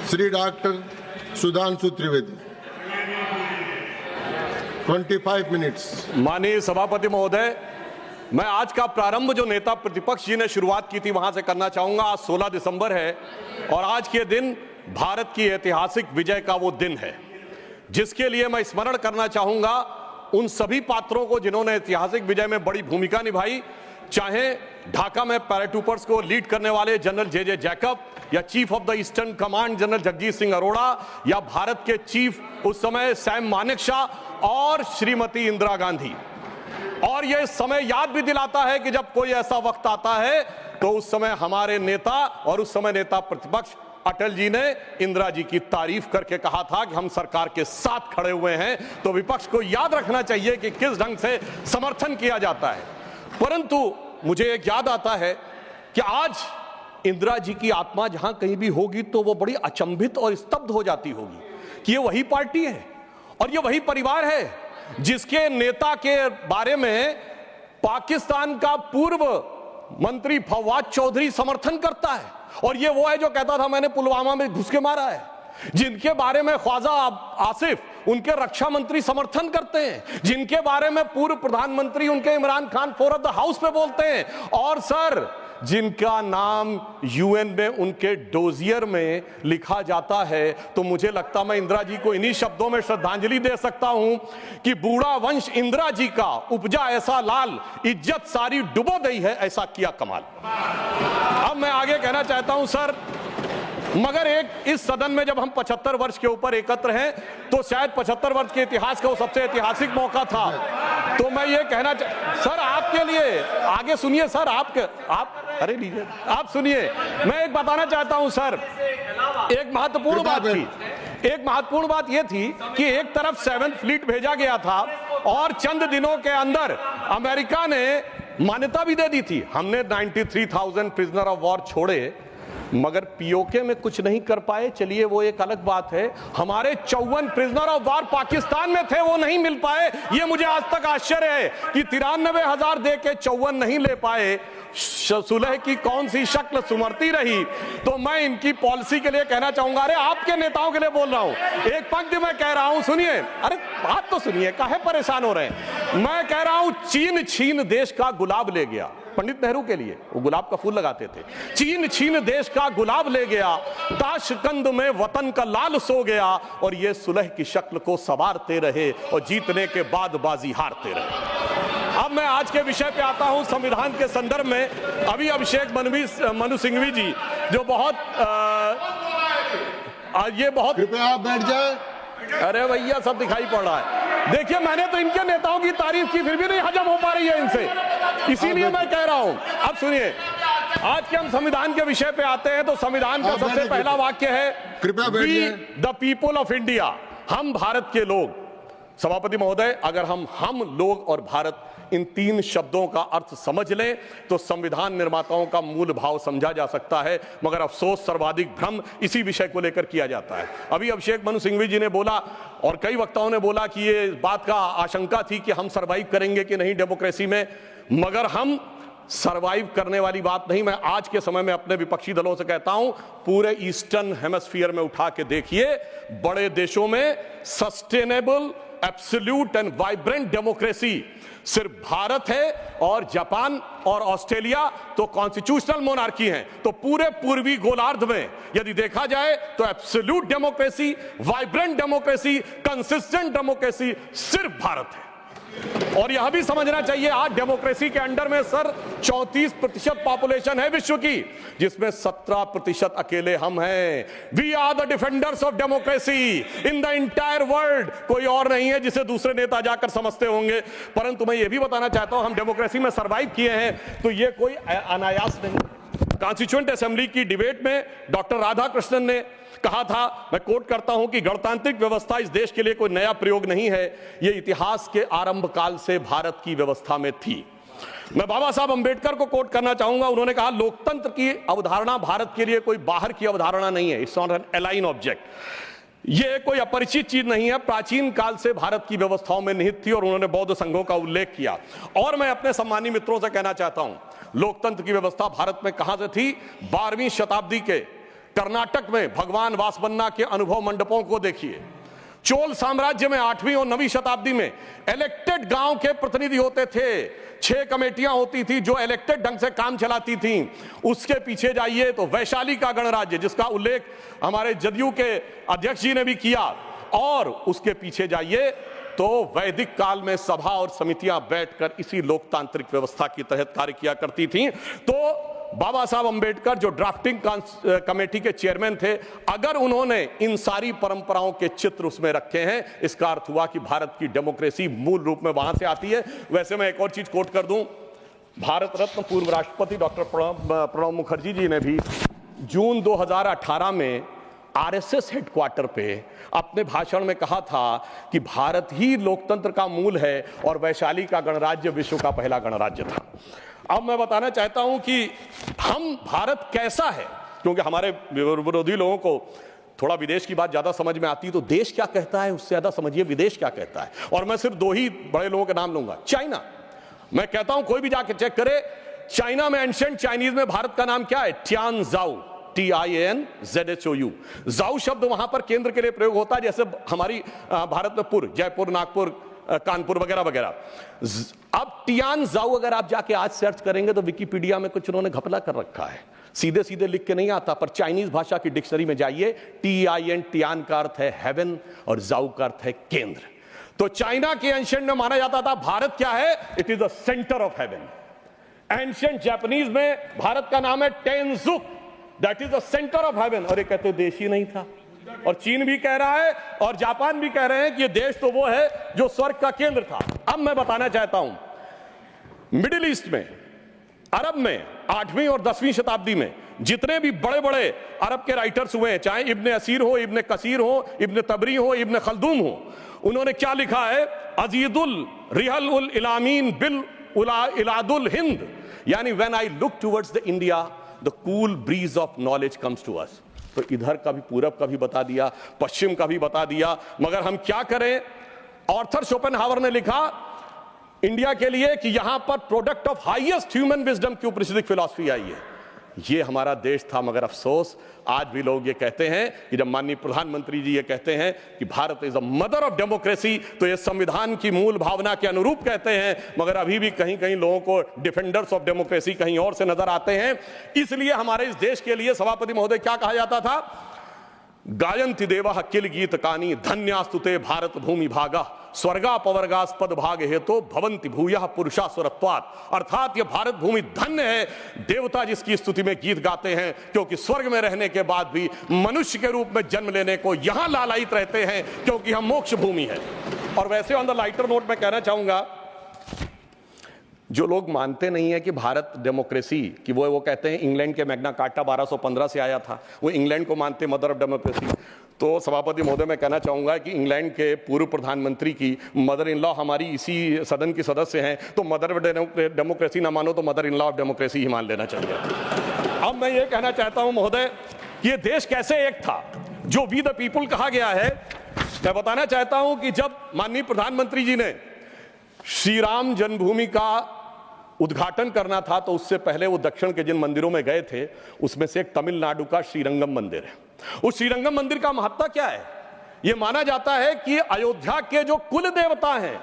Shri doctor Sudhanshu Trivedi 25 minutes. माननीय सभापति महोदय, मैं आज का प्रारंभ जो नेता प्रतिपक्ष जी ने शुरुआत की थी वहां से करना चाहूंगा। आज 16 दिसंबर है और आज के दिन भारत की ऐतिहासिक विजय का वो दिन है जिसके लिए मैं स्मरण करना चाहूंगा उन सभी पात्रों को जिन्होंने ऐतिहासिक विजय में बड़ी भूमिका निभाई, चाहे ढाका में पैराट्रूपर्स को लीड करने वाले जनरल जे जैकब या chief of the eastern command general Jagjit Singh Arora या भारत के चीफ उस समय सैम मानेकशॉ और श्रीमती इंदिरा गांधी। और यह समय याद भी दिलाता है कि जब कोई ऐसा वक्त आता है तो उस समय हमारे नेता और उस समय नेता प्रतिपक्ष अटल जी ने इंदिरा जी की तारीफ करके कहा था कि हम सरकार के साथ खड़े हुए हैं। तो विपक्ष को याद रखना चाहिए कि किस ढंग से समर्थन किया जाता है। परंतु मुझे एक याद आता है कि आज इंदिरा जी की आत्मा जहां कहीं भी होगी तो वो बड़ी अचंभित और स्तब्ध हो जाती होगी कि ये वही पार्टी है और ये वही परिवार है जिसके नेता के बारे में पाकिस्तान का पूर्व मंत्री फवाद चौधरी समर्थन करता है और ये वो है जो कहता था मैंने पुलवामा में घुस के मारा है, जिनके बारे में ख्वाजा आसिफ उनके रक्षा मंत्री समर्थन करते हैं, जिनके बारे में पूर्व प्रधानमंत्री उनके Imran Khan floor of the house पे बोलते हैं और सर जिनका नाम यूएन में उनके डोजियर में लिखा जाता है। तो मुझे लगता मैं इंदिरा जी को इन्हीं शब्दों में श्रद्धांजलि दे सकता हूं कि बूढ़ा वंश इंदिरा जी का उपजा ऐसा लाल, इज्जत सारी डुबो गई है ऐसा किया कमाल। अब मैं आगे कहना चाहता हूं सर, मगर एक इस सदन में जब हम 75 वर्ष के ऊपर एकत्र हैं तो शायद 75 वर्ष के इतिहास का वो सबसे ऐतिहासिक मौका था। तो मैं ये कहना सर आपके लिए आगे सुनिए सर, आप अरे लीजिए आप सुनिए, मैं एक बताना चाहता हूं सर, एक महत्वपूर्ण बात ये थी कि एक तरफ 7th फ्लीट भेजा गया था और चंद दिनों के अंदर अमेरिका ने मान्यता भी दे दी थी। हमने 93,000 प्रिजनर ऑफ वॉर छोड़े मगर पीओके में कुछ नहीं कर पाए। चलिए वो एक अलग बात है। हमारे 54 प्रिजनर ऑफ वॉर पाकिस्तान में थे, वो नहीं मिल पाए। ये मुझे आज तक आश्चर्य है कि 93,000 दे के 54 नहीं ले पाए। सुलह की कौन सी शक्ल सुमरती रही। तो मैं इनकी पॉलिसी के लिए कहना चाहूंगा, अरे आपके नेताओं के लिए बोल रहा हूं, एक पंक्ति में कह रहा हूं, सुनिए, अरे बात तो सुनिए, काहे परेशान हो रहे हैं। मैं कह रहा हूं चीन छीन देश का गुलाब ले गया। पंडित नेहरू के लिए वो गुलाब का फूल लगाते थे। चीन छीन देश का गुलाब ले गया, ताशकंद में वतन का लाल सो गया और ये सुलह की शक्ल को संवारते रहे और जीतने के बाद बाजी हारते रहे। अब मैं आज के विषय पे आता हूं। संविधान के संदर्भ में अभी अभिषेक मनु सिंघवी जी जो ये बहुत कृपया आप बैठ जाए। अरे भैया सब दिखाई पड़ रहा है। देखिए मैंने तो इनके नेताओं की तारीफ की फिर भी नहीं हजम हो पा रही है इनसे, इसीलिए मैं कह रहा हूं। अब सुनिए, आज के हम संविधान के विषय पे आते हैं तो संविधान का सबसे पहला वाक्य है, कृपया बैठिए। द पीपल ऑफ इंडिया, हम भारत के लोग। सभापति महोदय, अगर हम लोग और भारत इन 3 शब्दों का अर्थ समझ लें तो संविधान निर्माताओं का मूल भाव समझा जा सकता है। मगर अफसोस सर्वाधिक भ्रम इसी विषय को लेकर किया जाता है। अभी अभिषेक मनु सिंघवी जी ने बोला और कई वक्ताओं ने बोला कि ये बात का आशंका थी कि हम सरवाइव करेंगे कि नहीं डेमोक्रेसी में, मगर हम सरवाइव करने वाली बात नहीं। मैं आज के समय में अपने विपक्षी दलों से कहता हूं, पूरे ईस्टर्न हेमिस्फीयर में उठा के देखिए, बड़े देशों में sustainable absolute and vibrant democracy सिर्फ भारत है और जापान और ऑस्ट्रेलिया तो कॉन्स्टिट्यूशनल मोनार्की हैं। तो पूरे पूर्वी गोलार्ध में यदि देखा जाए तो absolute democracy, vibrant democracy, consistent democracy सिर्फ भारत है। और यह भी समझना चाहिए आज डेमोक्रेसी के अंडर में सर 34% पॉपुलेशन है विश्व की, जिसमें 17% अकेले हम हैं। We are the defenders of democracy in the entire world. कोई और नहीं है जिसे दूसरे नेता जाकर समझते होंगे। परंतु मैं यह भी बताना चाहता हूं, हम डेमोक्रेसी में सर्वाइव किए हैं तो यह कोई अनायास नहीं। कॉन्स्टिट्यूएंट असेंबली की डिबेट में डॉक्टर राधाकृष्णन ने कहा था, मैं कोट करता हूं, कि गणतांत्रिक व्यवस्था इस देश के लिए कोई नया प्रयोग नहीं है, यह इतिहास के आरंभ काल से भारत की व्यवस्था में थी। मैं बाबा साहब अंबेडकर को कोट करना चाहूंगा। उन्होंने कहा, लोकतंत्र की अवधारणा भारत के लिए कोई बाहर की अवधारणा नहीं है, it's not an align object. यह कोई अपरिचित चीज नहीं है, प्राचीन काल से भारत की व्यवस्थाओं में निहित थी। और उन्होंने बौद्ध संघों का उल्लेख किया। और मैं अपने सम्मानी मित्रों से कहना चाहता हूं, लोकतंत्र की व्यवस्था भारत में कहां से थी? 12वीं शताब्दी के कर्नाटक में भगवान वासवन्ना के अनुभव मंडपों को देखिए। चोल साम्राज्य में 8वीं और 9वीं शताब्दी में इलेक्टेड गांव के प्रतिनिधि होते थे, 6 कमेटियां होती थी जो इलेक्टेड ढंग से काम चलाती थी। उसके पीछे जाइए तो वैशाली का गणराज्य, जिसका उल्लेख हमारे जदयू के अध्यक्ष जी ने भी किया, और उसके पीछे जाइए तो वैदिक काल में सभा और समितियां बैठकर इसी लोकतांत्रिक व्यवस्था के तहत कार्य किया करती थी। तो बाबा साहब अंबेडकर जो ड्राफ्टिंग कमेटी के चेयरमैन थे, अगर उन्होंने इन सारी परंपराओं के चित्र उसमें रखे हैं, इसका अर्थ हुआ कि भारत की डेमोक्रेसी मूल रूप में वहां से आती है। वैसे मैं एक और चीज कोट कर दूं, भारत रत्न पूर्व राष्ट्रपति डॉक्टर प्रणब मुखर्जी जी ने भी जून 2018 में आरएसएस हेडक्वार्टर पे अपने भाषण में कहा था कि भारत ही लोकतंत्र का मूल है और वैशाली का गणराज्य विश्व का पहला गणराज्य था। अब मैं बताना चाहता हूं कि हम भारत कैसा है, क्योंकि हमारे विरोधी लोगों को थोड़ा विदेश की बात ज्यादा समझ में आती है, तो देश क्या कहता है उससे ज्यादा समझिए विदेश क्या कहता है। और मैं सिर्फ 2 ही बड़े लोगों के नाम लूंगा। चाइना, मैं कहता हूं कोई भी जाके चेक करे, चाइना में एंशिएंट चाइनीज में भारत का नाम क्या है? ट्यान जाओ, TIANZHOU। जाओ शब्द वहां पर केंद्र के लिए प्रयोग होता है, जैसे हमारी भारत में पुर, जयपुर, नागपुर, कानपुर वगैरह वगैरह। अब टियान जाओ अगर आप जाके आज सर्च करेंगे तो विकिपीडिया में कुछ उन्होंने घपला कर रखा है, सीधे सीधे लिख के नहीं आता, पर चाइनीज भाषा की डिक्शनरी में जाइए, TIN टियान का अर्थ है हेवन और जाओ का अर्थ है केंद्र। तो चाइना के एंशिएंट में माना जाता था भारत क्या है? It is the centre of heaven. Ancient Japanese में भारत का नाम है Tenjiku, that is the centre of heaven. और ये कहते देश ही नहीं था, और चीन भी कह रहा है और जापान भी कह रहे हैं कि ये देश तो वो है जो स्वर्ग का केंद्र था। अब मैं बताना चाहता हूं, मिडिल ईस्ट में, अरब में 8वीं और 10वीं शताब्दी में जितने भी बड़े बड़े अरब के राइटर्स हुए हैं, चाहे इब्ने असीर हो, इब्ने कसीर हो, इब्ने तबरी हो, इब्ने खल्दूम हो, उन्होंने क्या लिखा है? अजीदुल रिहल उल इलामीन बिल इलादुल हिंद, यानी when I look towards the India the cool breeze of knowledge comes to us. तो इधर का भी, पूरब का भी बता दिया, पश्चिम का भी बता दिया, मगर हम क्या करें? ऑर्थर शोपेनहावर ने लिखा इंडिया के लिए कि यहां पर product of highest human wisdom की ऊपनिषदिक फिलॉसफी आई है। ये हमारा देश था, मगर अफसोस आज भी लोग ये कहते हैं कि जब माननीय प्रधानमंत्री जी ये कहते हैं कि Bharat is a mother of democracy, तो ये संविधान की मूल भावना के अनुरूप कहते हैं, मगर अभी भी कहीं कहीं लोगों को डिफेंडर्स ऑफ डेमोक्रेसी कहीं और से नजर आते हैं। इसलिए हमारे इस देश के लिए सभापति महोदय क्या कहा जाता था? गायन्ति देवः किल गीत कानी धन्यास्तुते भारत भूमि भागा स्वर्गापवर्गास्पद भाग हेतु भवंति भूयः पुरुषा स्वरत्वात्। अर्थात ये भारत भूमि धन्य है, देवता जिसकी स्तुति में गीत गाते हैं, क्योंकि स्वर्ग में रहने के बाद भी मनुष्य के रूप में जन्म लेने को यहां लालायित रहते हैं, क्योंकि हम मोक्ष भूमि है। और वैसे ऑन द लाइटर नोट मैं कहना चाहूंगा, जो लोग मानते नहीं है कि भारत डेमोक्रेसी कि वो कहते हैं इंग्लैंड के मैग्ना कार्टा 1215 से आया था, वो इंग्लैंड को मानते मदर ऑफ डेमोक्रेसी। तो सभापति महोदय मैं कहना चाहूंगा कि इंग्लैंड के पूर्व प्रधानमंत्री की मदर इन लॉ हमारी इसी सदन की सदस्य हैं, तो मदर ऑफ डेमोक्रेसी ना मानो तो mother in law of democracy ही मान लेना चाहिए। अब मैं ये कहना चाहता हूं महोदय कि ये देश कैसे एक था जो वी द पीपुल कहा गया है। मैं बताना चाहता हूं कि जब माननीय प्रधानमंत्री जी ने श्री राम जन्मभूमि का उद्घाटन करना था, तो उससे पहले वो दक्षिण के जिन मंदिरों में गए थे उसमें से एक तमिलनाडु का श्रीरंगम मंदिर है। उस श्रीरंगम मंदिर का महत्व क्या है? यह माना जाता है कि अयोध्या के जो कुल देवता हैं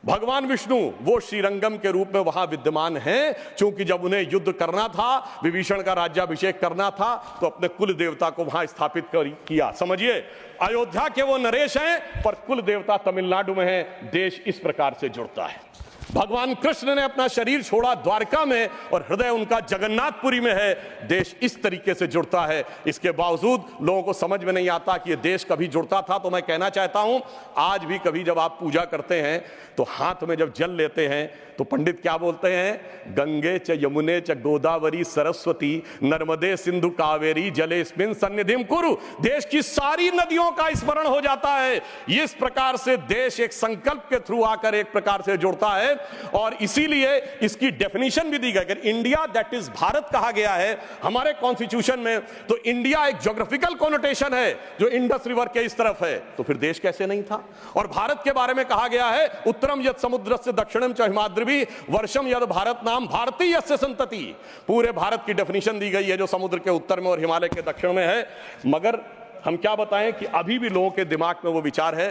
भगवान विष्णु, वो श्रीरंगम के रूप में वहां विद्यमान हैं, क्योंकि जब उन्हें युद्ध करना था, विभीषण का राज्याभिषेक करना था, तो अपने कुल देवता को वहां स्थापित किया। समझिए, अयोध्या के वो नरेश हैं पर कुल देवता तमिलनाडु में है। देश इस प्रकार से जुड़ता है। भगवान कृष्ण ने अपना शरीर छोड़ा द्वारका में और हृदय उनका जगन्नाथपुरी में है। देश इस तरीके से जुड़ता है। इसके बावजूद लोगों को समझ में नहीं आता कि यह देश कभी जुड़ता था। तो मैं कहना चाहता हूं, आज भी कभी जब आप पूजा करते हैं तो हाथ में जब जल लेते हैं तो पंडित क्या बोलते हैं? गंगे च यमुने च गोदावरी सरस्वती नर्मदे सिंधु कावेरी जलेस्मिन् सन्निधिं कुरु। देश की सारी नदियों का स्मरण हो जाता है। इस प्रकार से देश एक संकल्प के थ्रू आकर एक प्रकार से जुड़ता है। और इसीलिए इसकी डेफिनेशन भी दी गई। अगर इंडिया दैट इज भारत कहा गया है हमारे कॉन्स्टिट्यूशन में, तो इंडिया एक ज्योग्राफिकल कॉनोटेशन है जो इंडस रिवर के इस तरफ है, तो फिर देश कैसे नहीं था। और भारत के बारे में कहा गया है उत्तरम यद समुद्र से दक्षिणम च हिमाद्री वर्षम यद भारत नाम भारतीय से संतति। पूरे भारत की डेफिनेशन दी गई है जो समुद्र के उत्तर में और हिमालय के दक्षिण में है। मगर हम क्या बताएं कि अभी भी लोगों के दिमाग में वो विचार है।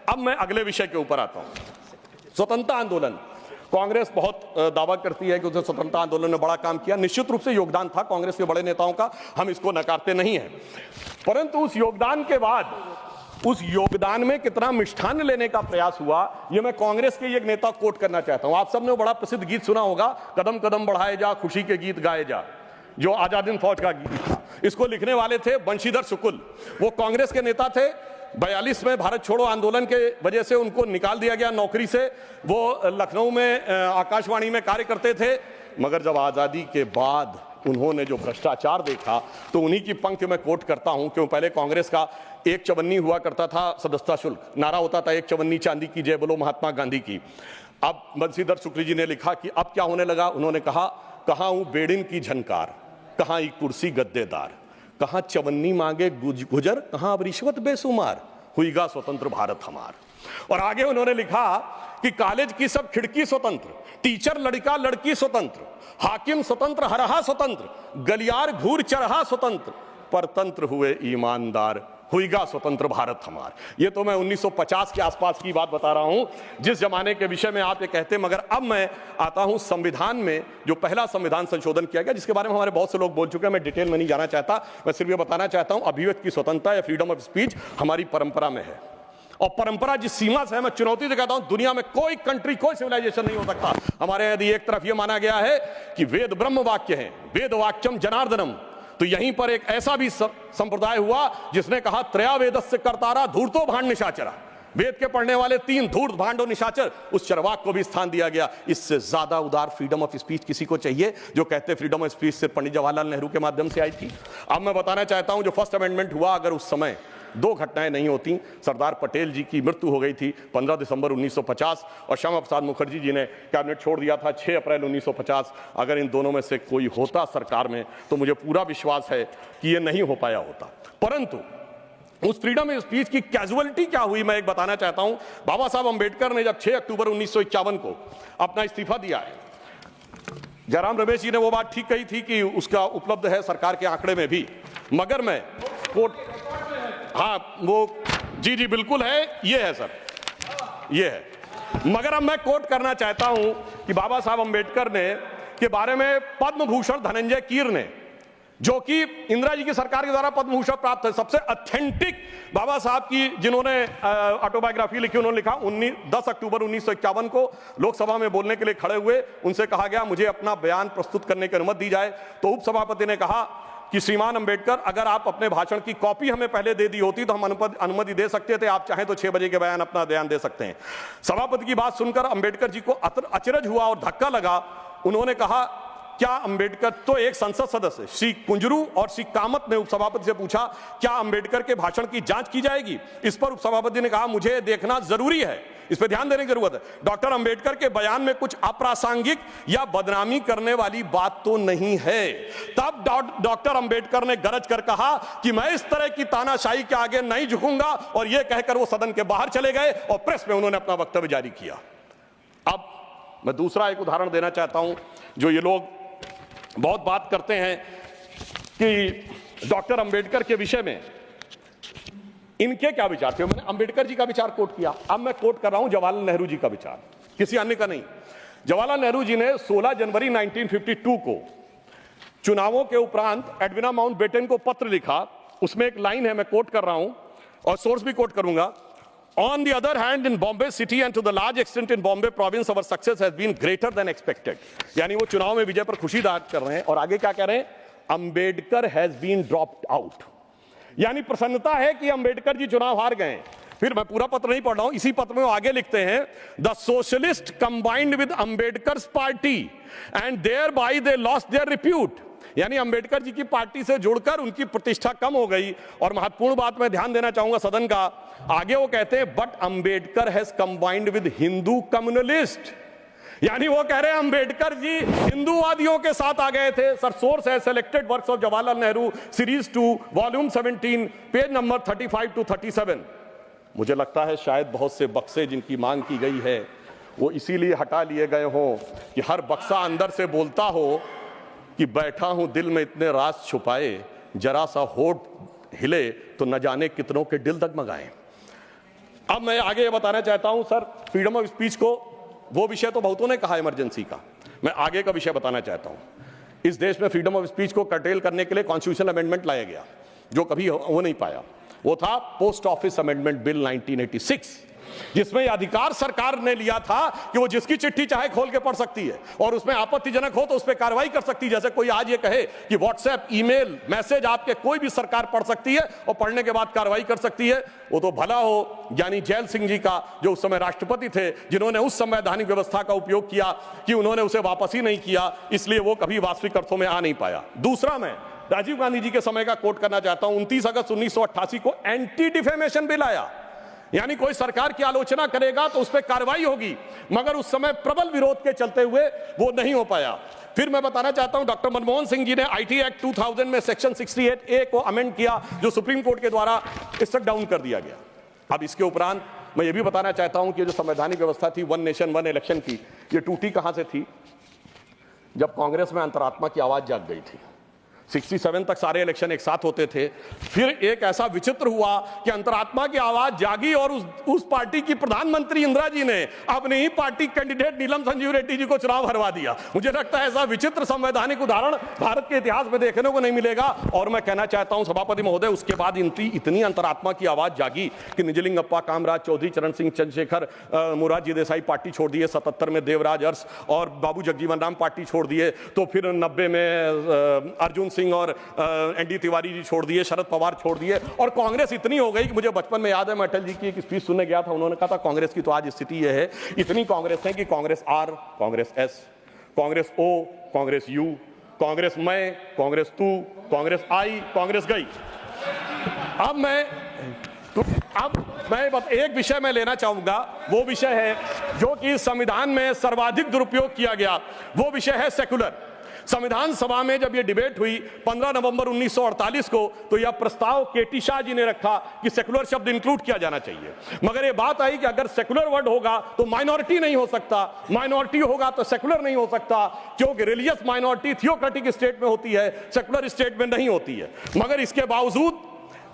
अब मैं अगले विषय के ऊपर आता हूं, स्वतंत्रता आंदोलन। कांग्रेस बहुत दावा करती है कि उसने स्वतंत्रता आंदोलन में बड़ा काम किया। निश्चित रूप से योगदान था कांग्रेस के बड़े नेताओं का, हम इसको नकारते नहीं हैं, परंतु उस योगदान के बाद उस योगदान में कितना मिष्ठान लेने का प्रयास हुआ, यह मैं कांग्रेस के एक नेता कोट करना चाहता हूं। आप सबने बड़ा प्रसिद्ध गीत सुना होगा, कदम कदम बढ़ाए जा खुशी के गीत गाए जा, जो आजाद फौज का गीत था। इसको लिखने वाले थे बंशीधर शुक्ल, वो कांग्रेस के नेता थे। 42 में भारत छोड़ो आंदोलन के वजह से उनको निकाल दिया गया नौकरी से। वो लखनऊ में आकाशवाणी में कार्य करते थे, मगर जब आजादी के बाद उन्होंने जो भ्रष्टाचार देखा तो उन्हीं की पंक्ति में कोट करता हूं। क्यों, पहले कांग्रेस का एक चवन्नी हुआ करता था सदस्यता शुल्क, नारा होता था एक चवन्नी चांदी की जय बोलो महात्मा गांधी की। अब बंशीधर शुक्ल जी ने लिखा कि अब क्या होने लगा। उन्होंने कहा, कहां हूं बेड़िन की झनकार, कहां एक कुर्सी गद्देदार, कहां चवन्नी मांगे गुजर, कहां अब रिश्वत बेसुमार, हुईगा स्वतंत्र भारत हमार। और आगे उन्होंने लिखा कि कॉलेज की सब खिड़की स्वतंत्र, टीचर लड़का लड़की स्वतंत्र, हाकिम स्वतंत्र हरहा स्वतंत्र, गलियार घूर चरहा स्वतंत्र, परतंत्र हुए ईमानदार, हुईगा स्वतंत्र भारत हमार। ये तो मैं 1950 के आसपास की बात बता रहा हूं, जिस जमाने के विषय में आप ये कहते हैं। मगर अब मैं आता हूं संविधान में, जो पहला संविधान संशोधन किया गया, जिसके बारे में हमारे बहुत से लोग बोल चुके हैं, मैं डिटेल में नहीं जाना चाहता। मैं सिर्फ ये बताना चाहता हूं, अभिव्यक्ति की स्वतंत्रता या फ्रीडम ऑफ स्पीच हमारी परंपरा में है। और परंपरा जिस सीमा से है, मैं चुनौती से कहता हूं, दुनिया में कोई कंट्री, कोई सिविलाइजेशन नहीं हो सकता। हमारे यदि एक तरफ यह माना गया है कि वेद ब्रह्म वाक्य है, वेद वाक्यम जनार्दनम, तो यहीं पर एक ऐसा भी संप्रदाय हुआ जिसने कहा त्रया वेदस्य कर्तारा धूर्तो भांड निशाचरा। वेद के पढ़ने वाले 3 धूर्त भांड और निशाचर, उस चरवाक को भी स्थान दिया गया। इससे ज्यादा उदार फ्रीडम ऑफ स्पीच किसी को चाहिए? जो कहते फ्रीडम ऑफ स्पीच सिर्फ पंडित जवाहरलाल नेहरू के माध्यम से आई थी। अब मैं बताना चाहता हूं, जो फर्स्ट अमेंडमेंट हुआ, अगर उस समय 2 घटनाएं नहीं होती, सरदार पटेल जी की मृत्यु हो गई थी 15 दिसंबर 1950, और श्यामा प्रसाद मुखर्जी जी ने कैबिनेट छोड़ दिया था 6 अप्रैल 1950। अगर इन दोनों में से कोई होता सरकार में, तो मुझे पूरा विश्वास है कि यह नहीं हो पाया होता। परंतु उस फ्रीडम ऑफ स्पीच की कैजुअलिटी क्या हुई, मैं एक बताना चाहता हूं। बाबा साहब अंबेडकर ने जब 6 अक्टूबर 1951 को अपना इस्तीफा दिया है, जयराम रमेश जी ने वो बात ठीक कही थी कि उसका उपलब्ध है सरकार के आंकड़े में भी, मगर मैं कोट, हाँ वो जी बिल्कुल है, ये है सर, ये है। मगर अब मैं कोट करना चाहता हूं कि बाबा साहब अंबेडकर ने के बारे में पद्म भूषण धनंजय कीर ने, जो कि इंदिरा जी की सरकार के द्वारा पद्म भूषण प्राप्त है, सबसे ऑथेंटिक बाबा साहब की जिन्होंने ऑटोबायोग्राफी लिखी, उन्होंने लिखा 10 अक्टूबर 1951 को लोकसभा में बोलने के लिए खड़े हुए। उनसे कहा गया मुझे अपना बयान प्रस्तुत करने की अनुमति दी जाए, तो उपसभापति ने कहा कि श्रीमान अंबेडकर, अगर आप अपने भाषण की कॉपी हमें पहले दे दी होती तो हम अनुमति दे सकते थे, आप चाहें तो 6 बजे के बयान अपना बयान दे सकते हैं। सभापति की बात सुनकर अंबेडकर जी को अचरज हुआ और धक्का लगा। उन्होंने कहा, क्या अंबेडकर, तो एक संसद सदस्य श्री कुंजरू और श्री कामत ने उपसभापति से पूछा, क्या अंबेडकर के भाषण की जांच की जाएगी? इस पर उपसभापति ने कहा, मुझे देखना जरूरी है, इस पर ध्यान देने की जरूरत है। डॉक्टर अंबेडकर के बयान में कुछ अप्रासंगिक या बदनामी करने वाली बात तो नहीं है। तब डॉक्टर अंबेडकर ने गरज कर कहा कि मैं इस तरह की तानाशाही के आगे नहीं झुकूंगा, और यह कहकर वो सदन के बाहर चले गए और प्रेस में उन्होंने अपना वक्तव्य जारी किया। अब मैं दूसरा एक उदाहरण देना चाहता हूं, जो ये लोग बहुत बात करते हैं कि डॉक्टर अंबेडकर के विषय में इनके क्या विचार थे। मैंने अंबेडकर जी का विचार कोट किया, अब मैं कोट कर रहा हूं जवाहरलाल नेहरू जी का विचार, किसी अन्य का नहीं। जवाहरलाल नेहरू जी ने 16 जनवरी 1952 को चुनावों के उपरांत एडविना माउंटबेटन को पत्र लिखा। उसमें एक लाइन है, मैं कोट कर रहा हूं और सोर्स भी कोट करूंगा। On the other hand, in Bombay city and to the large extent in Bombay province, our success has been greater than expected. यानी वो चुनाव में विजय पर खुशी जाहिर कर रहे हैं, और आगे क्या कह रहे हैं, Ambedkar has been dropped out, यानी प्रसन्नता है कि अंबेडकर जी चुनाव हार गए। फिर मैं पूरा पत्र नहीं पढ़ रहा हूं, इसी पत्र में वो आगे लिखते हैं, the socialist combined with Ambedkar's party and thereby they lost their repute, यानी अंबेडकर जी की पार्टी से जुड़कर उनकी प्रतिष्ठा कम हो गई। और महत्वपूर्ण बात मैं ध्यान देना चाहूंगा सदन का, आगे वो कहते हैं, but Ambedkar has combined with Hindu communalist, यानी वो कह रहे हैं अंबेडकर जी हिंदूवादियों के साथ आ गए थे। सर सोर्स है selected works of Jawaharlal Nehru series 2 volume 17 page number 35 to 37। मुझे लगता है शायद बहुत से बक्से जिनकी मांग की गई है वो इसीलिए हटा लिए गए हों कि हर बक्सा अंदर से बोलता हो कि बैठा हूं दिल में इतने राज छुपाए, जरा सा होठ हिले तो न जाने कितनों के दिल डगमगाए। अब मैं आगे ये बताना चाहता हूं सर, फ्रीडम ऑफ स्पीच को, वो विषय तो बहुतों ने कहा इमरजेंसी का, मैं आगे का विषय बताना चाहता हूं। इस देश में फ्रीडम ऑफ स्पीच को कर्टेल करने के लिए कॉन्स्टिट्यूशनल अमेंडमेंट लाया गया जो कभी हो नहीं पाया। वो था पोस्ट ऑफिस अमेंडमेंट बिल 1986, जिसमें यह अधिकार सरकार ने लिया था कि वो जिसकी चिट्ठी चाहे खोल के पढ़ सकती है और उसमें आपत्तिजनक हो तो उस पर कार्रवाई कर सकती है। जैसे कोई आज ये कहे कि व्हाट्सएप ईमेल मैसेज आपके कोई भी सरकार पढ़ सकती है और पढ़ने के बाद कार्रवाई कर सकती है, वो तो भला हो ज्ञानी जैल सिंह जी का जो उस समय राष्ट्रपति थे, जिन्होंने उस संवैधानिक व्यवस्था का उपयोग किया कि उन्होंने उसे वापस ही नहीं किया, इसलिए वो कभी वास्तविक अर्थों में आ नहीं पाया। दूसरा, मैं राजीव गांधी जी के समय का कोट करना चाहता हूं। 29 अगस्त 1988 को एंटी डिफेमेशन बिल आया, यानी कोई सरकार की आलोचना करेगा तो उस पर कार्रवाई होगी, मगर उस समय प्रबल विरोध के चलते हुए वो नहीं हो पाया। फिर मैं बताना चाहता हूं डॉक्टर मनमोहन सिंह जी ने आईटी एक्ट 2000 में सेक्शन 68A को अमेंड किया, जो सुप्रीम कोर्ट के द्वारा स्ट्रक डाउन कर दिया गया। अब इसके उपरांत मैं ये भी बताना चाहता हूं कि जो संवैधानिक व्यवस्था थी वन नेशन वन इलेक्शन की, ये टूटी कहां से थी? जब कांग्रेस में अंतरात्मा की आवाज जाग गई थी। 67 तक सारे इलेक्शन एक साथ होते थे, फिर एक ऐसा विचित्र हुआ कि अंतरात्मा की आवाज जागी और उस पार्टी की प्रधानमंत्री इंदिरा जी ने अपने ही पार्टी कैंडिडेट नीलम संजीव रेड्डी जी को चुनाव हरवा दिया। मुझे लगता है ऐसा विचित्र संवैधानिक उदाहरण भारत के इतिहास में देखने को नहीं मिलेगा। और मैं कहना चाहता हूं सभापति महोदय, उसके बाद इतनी अंतरात्मा की आवाज जागी कि निजलिंगप्पा, कामराज चौधरी, चरण सिंह चंद्रशेखर, मोरारजी देसाई पार्टी छोड़ दिए, 77 में देवराज अरस और बाबू जगजीवन राम पार्टी छोड़ दिए, तो फिर 90 में अर्जुन सिंह और एनडी तिवारी जी छोड़ दिए, शरद पवार छोड़ दिए, और कांग्रेस इतनी हो गई कि मुझे बचपन में याद है, मैं अटल जी की एक स्पीच सुनने गया था, उन्होंने कहा था कांग्रेस की तो आज स्थिति यह है, इतनी कांग्रेस है कि Congress R, Congress S, Congress O, Congress U, Congress मैं, कांग्रेस तू, कांग्रेस आई, कांग्रेस गई। अब मैं एक विषय में लेना चाहूंगा, वो विषय है जो कि संविधान में सर्वाधिक दुरुपयोग किया गया, वो विषय है सेकुलर। संविधान सभा में जब यह डिबेट हुई 15 नवंबर 1948 को, तो यह प्रस्ताव केटी शाह जी ने रखा कि सेकुलर शब्द इंक्लूड किया जाना चाहिए, मगर यह बात आई कि अगर सेकुलर वर्ड होगा तो माइनॉरिटी नहीं हो सकता, माइनॉरिटी होगा तो सेकुलर नहीं हो सकता, क्योंकि रिलीजियस माइनॉरिटी थियोक्रेटिक स्टेट में होती है, सेकुलर स्टेट में नहीं होती है। मगर इसके बावजूद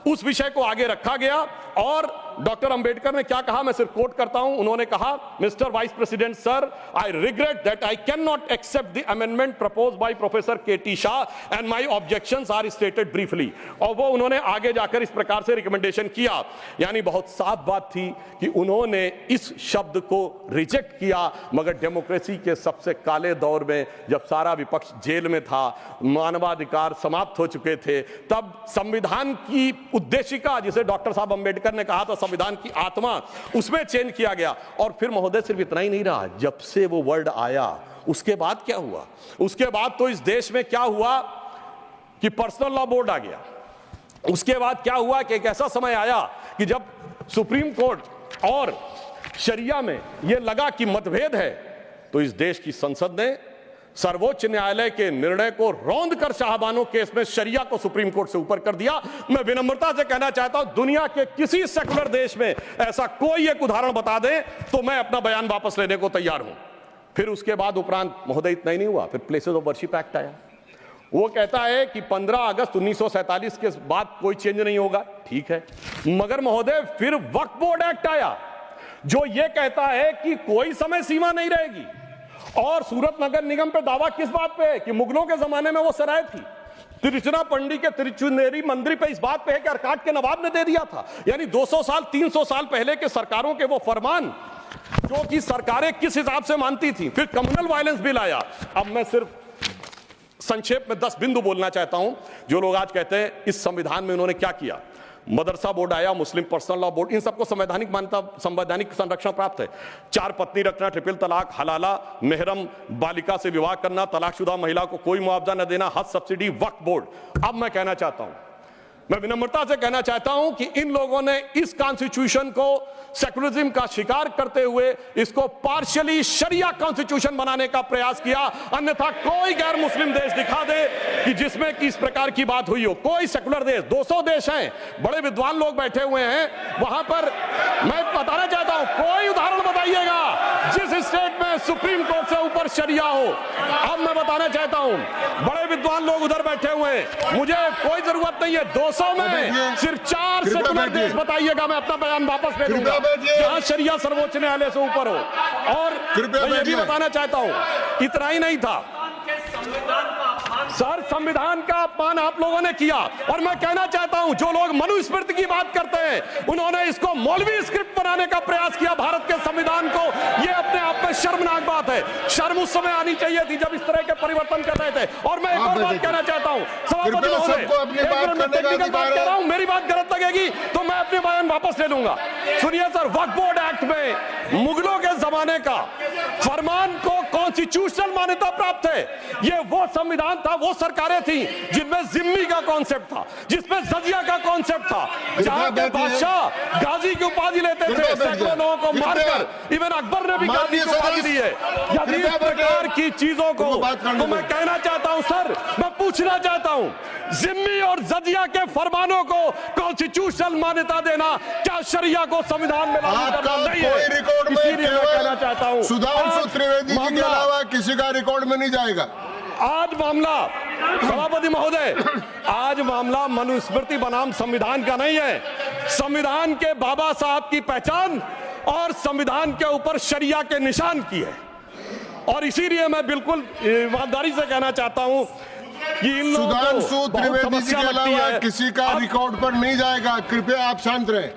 उस विषय को आगे रखा गया और डॉक्टर अंबेडकर ने क्या कहा, मैं सिर्फ कोट करता हूं, उन्होंने कहा, mister vice president sir, I regret that I can not accept the amendment proposed by professor K T Shah and my objections are stated briefly. और वो उन्होंने आगे जाकर इस प्रकार से रिकमेंडेशन किया, यानी बहुत साफ बात थी कि उन्होंने इस शब्द को रिजेक्ट किया। मगर डेमोक्रेसी के सबसे काले दौर में, जब सारा विपक्ष जेल में था, मानवाधिकार समाप्त हो चुके थे, तब संविधान की उद्देशिका, जिसे डॉक्टर साहब अंबेडकर ने कहा था संविधान की आत्मा, उसमें चेंज किया गया। और फिर महोदय सिर्फ इतना ही नहीं रहा, जब से वो वर्ड आया उसके बाद क्या हुआ? उसके बाद तो इस देश में क्या हुआ कि पर्सनल लॉ बोर्ड आ गया। उसके बाद क्या हुआ कि एक ऐसा समय आया कि जब सुप्रीम कोर्ट और शरिया में यह लगा कि मतभेद है, तो इस देश की संसद ने सर्वोच्च न्यायालय के निर्णय को रौंद कर शाहबानो केस में शरिया को सुप्रीम कोर्ट से ऊपर कर दिया। मैं विनम्रता से कहना चाहता हूं, दुनिया के किसी सेकुलर देश में ऐसा कोई एक उदाहरण बता दें तो मैं अपना बयान वापस लेने को तैयार हूं। फिर उसके बाद उपरांत महोदय इतना ही नहीं हुआ, फिर प्लेसेस ऑफ वर्शिप एक्ट आया। वो कहता है कि 15 अगस्त 1947 के बाद कोई चेंज नहीं होगा, ठीक है, मगर महोदय फिर वक्फ बोर्ड एक्ट आया जो यह कहता है कि कोई समय सीमा नहीं रहेगी। और सूरत नगर निगम पे दावा किस बात पे है कि मुगलों के जमाने में वो सराय थी, तिरुचिरापल्ली के तिरुचुनेरी मंदिर पे इस बात पे है कि अरकाट के नवाब ने दे दिया था। यानी 200 साल 300 साल पहले के सरकारों के वो फरमान जो कि सरकारें किस हिसाब से मानती थी। फिर कम्युनल वायलेंस बिल आया। अब मैं सिर्फ संक्षेप में 10 बिंदु बोलना चाहता हूं। जो लोग आज कहते हैं इस संविधान में उन्होंने क्या किया, मदरसा बोर्ड आया, मुस्लिम पर्सनल लॉ बोर्ड, इन सबको संवैधानिक मान्यता, संवैधानिक संरक्षण प्राप्त है। 4 पत्नी रखना, ट्रिपल तलाक, हलाला, मेहरम बालिका से विवाह करना, तलाकशुदा महिला को कोई मुआवजा न देना, हज सब्सिडी, वक्फ बोर्ड। अब मैं कहना चाहता हूं, मैं विनम्रता से कहना चाहता हूं कि इन लोगों ने इस कॉन्स्टिट्यूशन को सेकुलरिज्म का शिकार करते हुए इसको पार्शियली शरिया कॉन्स्टिट्यूशन बनाने का प्रयास किया। अन्यथा कोई गैर मुस्लिम देश दिखा दे कि जिसमें कि इस प्रकार की बात हुई हो, कोई सेकुलर देश, 200 देश हैं, बड़े विद्वान लोग बैठे हुए हैं वहां पर। मैं बताना चाहता हूं, कोई उदाहरण बताइएगा जिस स्टेट में सुप्रीम कोर्ट से ऊपर शरिया हो। अब मैं बताना चाहता हूं, बड़े विद्वान लोग उधर बैठे हुए हैं, मुझे कोई जरूरत नहीं है 200 में सिर्फ 4 सेकुलर देश बताइएगा, मैं अपना बयान वापस ले लूंगा जहां शरिया सर्वोच्च न्यायालय से ऊपर हो। और मैं ये भी बताना चाहता हूं, इतना ही नहीं था सर, संविधान का अपमान आप लोगों ने किया। और मैं कहना चाहता हूं, जो लोग मनुस्मृति की बात करते हैं उन्होंने इसको मौलवी स्क्रिप्ट बनाने का प्रयास किया भारत के संविधान को। यह अपने आप में शर्मनाक बात है। शर्म उस समय आनी चाहिए थी जब इस तरह के परिवर्तन कर रहे थे। और मैं एक और बात कहना चाहता हूं, सभापति महोदय, टेक्निकल बात कह रहा हूं, मेरी बात गलत लगेगी तो मैं अपने बयान वापस ले लूंगा। सुनिए सर, वक्फ बोर्ड एक्ट में मुगलों के जमाने का फरमान को कॉन्स्टिट्यूशनल मान्यता प्राप्त है। यह वो संविधान था, वो सरकारें थी जिनमें जिम्मी का कॉन्सेप्ट था, जिसमें जजिया का कॉन्सेप्ट था, जहां के बादशाह गाजी की उपाधि लेते थे, सैकड़ों लोगों को मारकर। इवन अकबर ने भी गाजी की उपाधि दी है। यदि इस प्रकार की चीजों को तो मैं कहना चाहता हूं सर, मैं पूछना चाहता हूं, जिम्मी और जजिया के फरमानों को कॉन्स्टिट्यूशनल मान्यता देना क्या शरिया को संविधान में लागू करना नहीं है? इसीलिए मैं कहना चाहता हूं, सुधांशु त्रिवेदी जी के अलावा किसी का रिकॉर्ड में नहीं जाएगा। आज मामला, सभापति महोदय, आज मामला मनुस्मृति बनाम संविधान का नहीं है। संविधान के बाबा साहब की पहचान और संविधान के ऊपर शरिया के निशान की है। और इसीलिए मैं बिल्कुल ईमानदारी से कहना चाहता हूं कि इन लोगों को सुधांशु त्रिवेदी जी के अलावा किसी का रिकॉर्ड पर नहीं जाएगा। कृपया आप शांत रहें।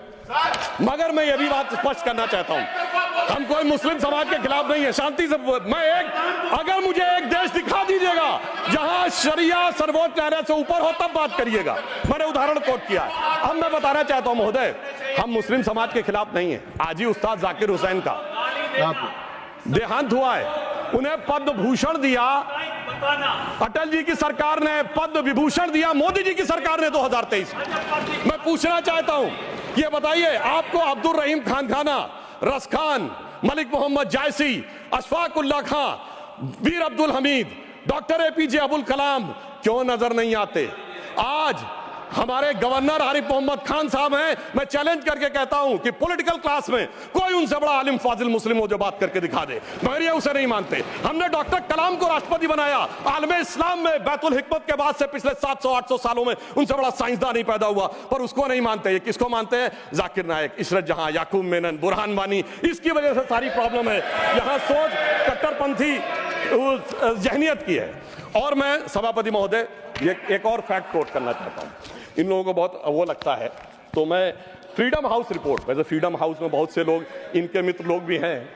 मगर मैं यह भी बात स्पष्ट करना चाहता हूं, हम कोई मुस्लिम समाज के खिलाफ नहीं है, शांति से। अगर मुझे एक देश दिखा दीजिएगा जहां शरिया सर्वोच्च न्यायालय से ऊपर हो तब बात करिएगा। मैंने उदाहरण कोट किया। अब मैं बताना चाहता हूं महोदय, हम मुस्लिम समाज के खिलाफ नहीं है। आज ही उस्ताद जाकिर हुसैन का देहांत हुआ है, उन्हें पद्म भूषण दिया, अटल जी की सरकार ने पद्म विभूषण दिया, मोदी जी की सरकार ने 2023 में। मैं पूछना चाहता हूं, ये बताइए, आपको अब्दुल रहीम खान खाना, रस खान, मलिक मोहम्मद जायसी, अशफाक उल्लाह खान, वीर अब्दुल हमीद, डॉक्टर एपीजे अब्दुल कलाम क्यों नजर नहीं आते? आज हमारे गवर्नर आरिफ मोहम्मद खान साहब हैं। मैं चैलेंज करके कहता हूं कि पॉलिटिकल क्लास में कोई उनसे बड़ा आलिम फाजिल मुस्लिम हो जो बात करके दिखा दे, मगर ये उसे नहीं मानते। हमने डॉक्टर कलाम को राष्ट्रपति बनाया। आलम इस्लाम में बैतुल हिकमत के बाद से पिछले 700-800 सालों में उनसे बड़ा साइंसदान नहीं पैदा हुआ, पर उसको नहीं मानते। किसको मानते हैं? जाकिर नायक, इशरत जहां, याकूब मेनन, बुरहान वानी। इसकी वजह से सारी प्रॉब्लम है। यहां सोच कट्टरपंथी जहनियत की है। और मैं सभापति महोदय ये एक और फैक्ट कोट करना चाहता हूं, इन लोगों को बहुत वो लगता है, तो मैं फ्रीडम हाउस रिपोर्ट, वैसे फ्रीडम हाउस में बहुत से लोग इनके मित्र लोग भी हैं,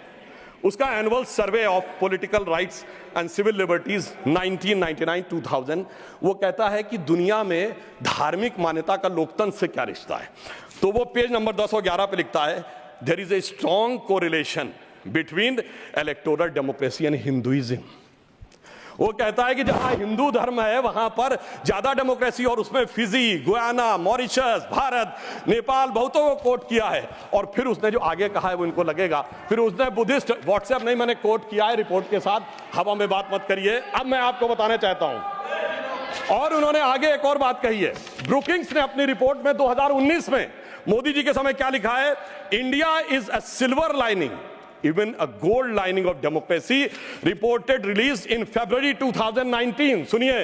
उसका annual survey of political rights and civil liberties 1999-2000 वो कहता है कि दुनिया में धार्मिक मान्यता का लोकतंत्र से क्या रिश्ता है। तो वो पेज नंबर 1011 पे लिखता है, there is a strong correlation between electoral democracy and Hinduism. वो कहता है कि जहां हिंदू धर्म है वहां पर ज्यादा डेमोक्रेसी, और उसमें Fiji, Guyana, Mauritius, Bharat, Nepal बहुतों को कोट किया है। और फिर उसने जो आगे कहा है वो इनको लगेगा, फिर उसने बुद्धिस्ट, व्हाट्सएप नहीं, मैंने कोट किया है रिपोर्ट के साथ, हवा में बात मत करिए। अब मैं आपको बताना चाहता हूं, और उन्होंने आगे एक और बात कही है। ब्रुकिंग्स ने अपनी रिपोर्ट में 2019 में मोदी जी के समय क्या लिखा है? India is a silver lining, even a gold lining of democracy, reported released in February 2019. सुनिए,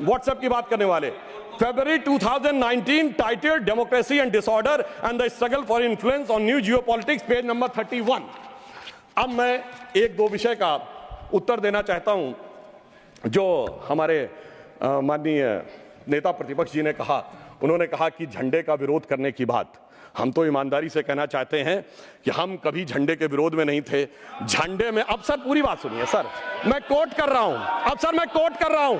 WhatsApp की बात करने वाले, February 2019 titled Democracy and Disorder and the Struggle for Influence on New Geopolitics, page number 31। अब मैं एक दो विषय का उत्तर देना चाहता हूं जो हमारे माननीय नेता प्रतिपक्ष जी ने कहा। उन्होंने कहा कि झंडे का विरोध करने की बात, हम तो ईमानदारी से कहना चाहते हैं कि हम कभी झंडे के विरोध में नहीं थे। झंडे में, अब सर पूरी बात सुनिए सर, मैं कोट कर रहा हूं, अब सर मैं कोट कर रहा हूं,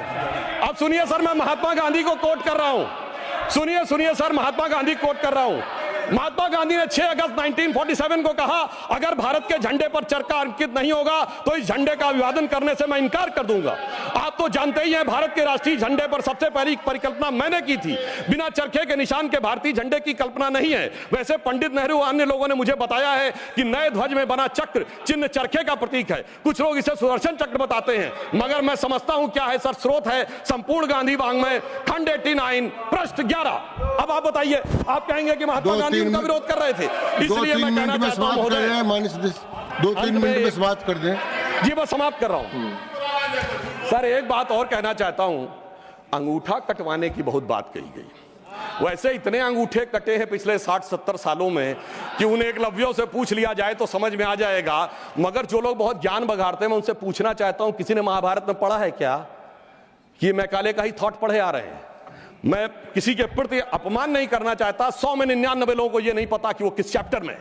अब सुनिए सर, मैं महात्मा गांधी को कोट कर रहा हूं, सुनिए सर, महात्मा गांधी कोट कर रहा हूं। महात्मा गांधी ने 6 अगस्त 1947 को कहा, अगर भारत के झंडे पर चरखा अंकित नहीं होगा तो इस झंडे का अभिवादन करने से मैं इनकार कर दूंगा। आप आप तो जानते ही हैं, भारत के राष्ट्रीय झंडे पर सबसे पहली परिकल्पना मैंने की थी। बिना चरखे के निशान के भारतीय झंडे की कल्पना नहीं है। वैसे पंडित नेहरू और अन्य लोगों ने मुझे बताया है कि नए ध्वज में बना चक्र चिन्ह चरखे का प्रतीक है। कुछ लोग इसे सुदर्शन चक्र बताते हैं, मगर मैं समझता हूं क्या है सर। स्रोत है संपूर्ण गांधी वाङ्मय, खंड 89, पृष्ठ 11। अब आप बताइए, आप कहेंगे कि महात्मा गांधी उनका विरोध कर रहे थे, इसलिए मैं कहना चाहता हूं महोदय, 2-3 मिनट में समाप्त कर दें। जी मैं समाप्त कर रहा हूं सर। एक बात और कहना चाहता हूं, अंगूठा कटवाने की बहुत बात कही गई। वैसे इतने अंगूठे कटे हैं पिछले 60-70 सालों में कि उन्हें एकलव्यों से पूछ लिया जाए तो समझ में आ जाएगा। मगर जो लोग बहुत ज्ञान बघाड़ते हैं, मैं उनसे पूछना चाहता हूं, किसी ने महाभारत में पढ़ा है क्या कि मैकाले का ही थॉट पढ़े आ रहे हैं? मैं किसी के प्रति अपमान नहीं करना चाहता। 100 में 99 लोगों को यह नहीं पता कि वो किस चैप्टर में है।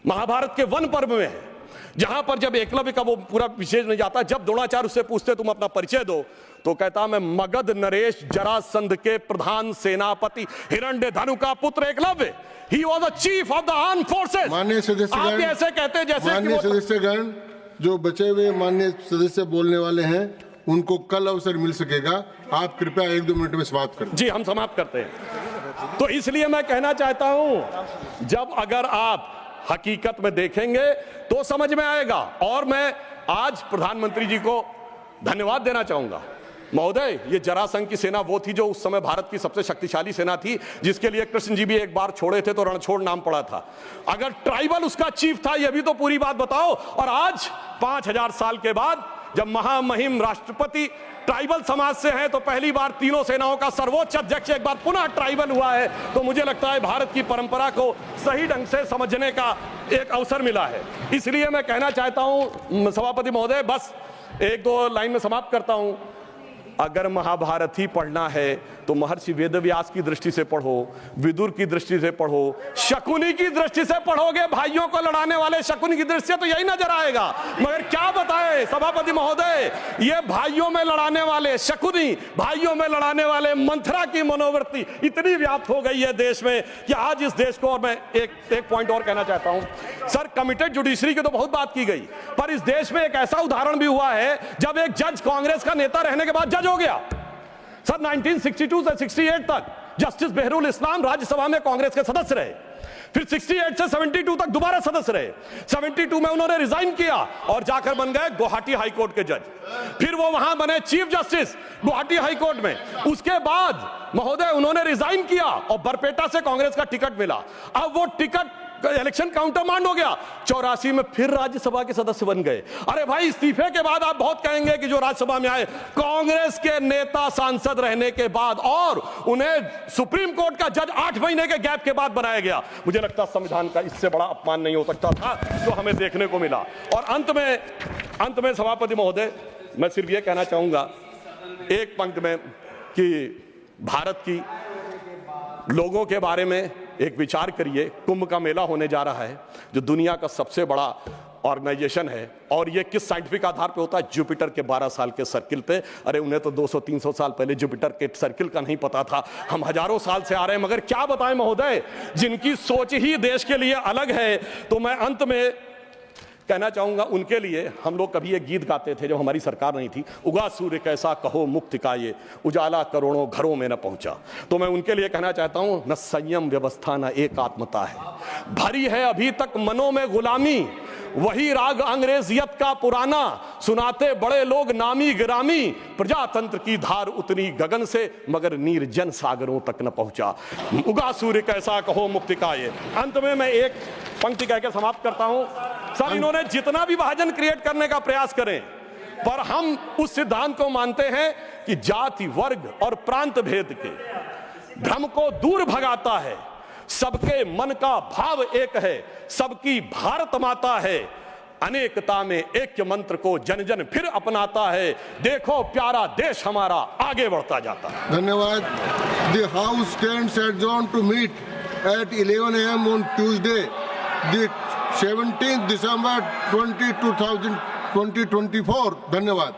महाभारत के वन पर्व में है, जहां पर जब एकलव्य का वो पूरा विशेष नहीं जाता, जब द्रोणाचार्य उससे पूछते तुम अपना परिचय दो, तो कहता मैं मगध नरेश जरासंध के प्रधान सेनापति हिरण्यधनु का पुत्र Eklavya. He was the chief of the armed forces. माननीय सदस्यगण, आप ऐसे कहते हैं जैसे माननीय सदस्यगण, जो बचे हुए माननीय सदस्य बोलने वाले हैं उनको कल अवसर मिल सकेगा। आप कृपया 1-2 मिनट में समाप्त करें। जी हम समाप्त करते हैं। तो इसलिए मैं कहना चाहता हूं, जब अगर आप हकीकत में देखेंगे तो समझ में आएगा। और मैं आज प्रधानमंत्री जी को धन्यवाद देना चाहूंगा। महोदय, ये जरासंध की सेना वो थी जो उस समय भारत की सबसे शक्तिशाली सेना थी, जिसके लिए कृष्ण जी भी एक बार छोड़े थे तो रणछोड़ नाम पड़ा था। अगर ट्राइबल उसका चीफ था, यह भी तो पूरी बात बताओ। और आज 5000 साल के बाद जब महामहिम राष्ट्रपति ट्राइबल समाज से हैं, तो पहली बार तीनों सेनाओं का सर्वोच्च अध्यक्ष एक बार पुनः ट्राइबल हुआ है। तो मुझे लगता है भारत की परंपरा को सही ढंग से समझने का एक अवसर मिला है। इसलिए मैं कहना चाहता हूं सभापति महोदय, बस 1-2 लाइन में समाप्त करता हूं। अगर महाभारत ही पढ़ना है तो महर्षि वेदव्यास की दृष्टि से पढ़ो, विदुर की दृष्टि से पढ़ो, शकुनी की दृष्टि से पढ़ोगे, भाइयों को लड़ाने वाले शकुनी की दृष्टि से, तो यही नजर आएगा। मगर क्या बताएं सभापति महोदय, ये भाइयों में लड़ाने वाले शकुनी, भाइयों में लड़ाने वाले मंथरा की मनोवृत्ति इतनी व्याप्त हो गई है देश में कि आज इस देश को, और मैं एक पॉइंट और कहना चाहता हूं सर, कमिटेड जुडिशरी की तो बहुत बात की गई, पर इस देश में एक ऐसा उदाहरण भी हुआ है जब एक जज कांग्रेस का नेता रहने के बाद जज हो गया। सर 1962 से 68 तक जस्टिस बेहरुल इस्लाम राज्यसभा में कांग्रेस के सदस्य रहे। फिर 68 से 72 तक दोबारा सदस्य रहे। 72 में उन्होंने रिजाइन किया और जाकर बन गए गुवाहाटी हाईकोर्ट के जज। फिर वो वहां बने चीफ जस्टिस गुवाहाटी हाईकोर्ट में। उसके बाद महोदय उन्होंने रिजाइन किया और बरपेटा से कांग्रेस का टिकट मिला। अब वो टिकट इलेक्शन काउंटर मांड हो गया। 84 में फिर राज्यसभा के सदस्य बन गए। अरे भाई, इस्तीफे के बाद आप बहुत कहेंगे कि जो राज्यसभा में आए कांग्रेस के नेता सांसद रहने के बाद, और उन्हें सुप्रीम कोर्ट का जज 8 महीने के गैप के बाद बनाया गया। मुझे लगता संविधान का इससे बड़ा अपमान नहीं हो सकता था जो हमें देखने को मिला। और अंत में सभापति महोदय, मैं सिर्फ यह कहना चाहूंगा एक पंक्ति में कि भारत की लोगों के बारे में एक विचार करिए। कुंभ का मेला होने जा रहा है, जो दुनिया का सबसे बड़ा ऑर्गेनाइजेशन है, और ये किस साइंटिफिक आधार पे होता है? जुपिटर के 12 साल के सर्किल पे। अरे उन्हें तो 200-300 साल पहले जुपिटर के सर्किल का नहीं पता था, हम हजारों साल से आ रहे हैं। मगर क्या बताएं महोदय, जिनकी सोच ही देश के लिए अलग है। तो मैं अंत में कहना चाहूंगा, उनके लिए हम लोग कभी एक गीत गाते थे जब हमारी सरकार नहीं थी, उगा सूर्य कैसा कहो मुक्ति का ये, उजाला करोड़ों घरों में न पहुंचा। तो मैं उनके लिए कहना चाहता हूं, न संयम व्यवस्था न एकात्मता है, भरी है अभी तक मनों में गुलामी, वही राग अंग्रेजियत का पुराना, सुनाते बड़े लोग नामी गिरामी, प्रजातंत्र की धार उतनी गगन से मगर निर्जन सागरों तक न पहुंचा, उगा सूर्य कैसा कहो मुक्ति का ये। अंत में मैं एक पंक्ति कहकर समाप्त करता हूं। सर, इन्होंने जितना भी विभाजन क्रिएट करने का प्रयास करें, पर हम उस सिद्धांत को मानते हैं कि जाति, वर्ग और प्रांत भेद के भ्रम को दूर भगाता है। सबके मन का भाव एक है, सबकी भारत माता है, अनेकता में ऐक्य मंत्र को जन जन फिर अपनाता है। देखो प्यारा देश हमारा आगे बढ़ता जाता है। धन्यवाद। The House stands adjourned to meet at 11 AM on Tuesday, the 17th December 2024. धन्यवाद।